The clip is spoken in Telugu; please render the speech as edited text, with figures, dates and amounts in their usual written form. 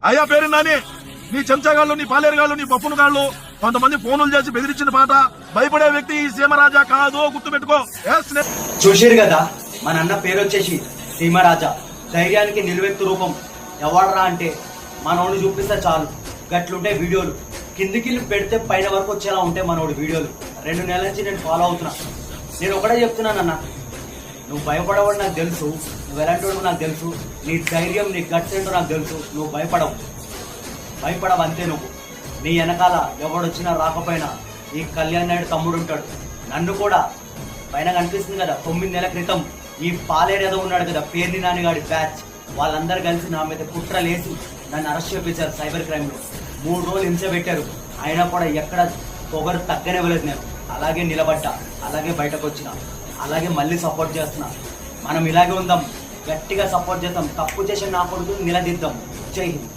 అయ్యా పేరు నాని, నీ చెంచగాళ్ళు, నీ పాలేరుగాళ్ళు, నీ పప్పును గాళ్ళు కొంతమంది ఫోన్లు చేసి బెదిరించిన పాట భయపడే వ్యక్తి ఈ సీమరాజా కాదు, గుర్తుపెట్టుకో. చూసిరు కదా, మన అన్న పేరు వచ్చేసి సీమరాజా. ధైర్యానికి నిలువెత్తు రూపం. ఎవడరా అంటే మనోడు చూపిస్తే చాలు గట్లుంటే వీడియోలు, కిందికి పెడితే పైన వరకు వచ్చేలా ఉంటాయి మనోడు వీడియోలు. 2 నెలల నుంచి నేను ఫాలో అవుతున్నా. నేను ఒకటే చెప్తున్నానన్న, నువ్వు భయపడవని నాకు తెలుసు, నువ్వు ఎలాంటి నాకు తెలుసు, నీ ధైర్యం, నీ గట్స్ ఏంటో నాకు తెలుసు. నువ్వు భయపడవు అంతే. నువ్వు నీ వెనకాల ఎవడొచ్చినా రాకపోయినా ఈ కళ్యాణ్ నాయుడు తమ్ముడు ఉంటాడు. నన్ను కూడా పైన కనిపిస్తుంది కదా, 9 నెలల క్రితం ఈ పాలేరేదో ఉన్నాడు కదా, పేర్ని నానిగాడి బ్యాచ్, వాళ్ళందరూ కలిసి నా మీద కుట్రలేసి నన్ను అరెస్ట్ చేపించారు సైబర్ క్రైమ్ లో. 3 రోజులు హింస పెట్టారు. అయినా కూడా ఎక్కడ పొగరు తగ్గనివ్వలేదు. నేను అలాగే నిలబడ్డా, అలాగే బయటకు వచ్చిన, అలాగే మళ్ళీ సపోర్ట్ చేస్తున్నా. మనం ఇలాగే ఉందాం, గట్టిగా సపోర్ట్ చేద్దాం. తప్పు చేసిన నా కొడుకు నిలదీద్దాం. జై హింద్.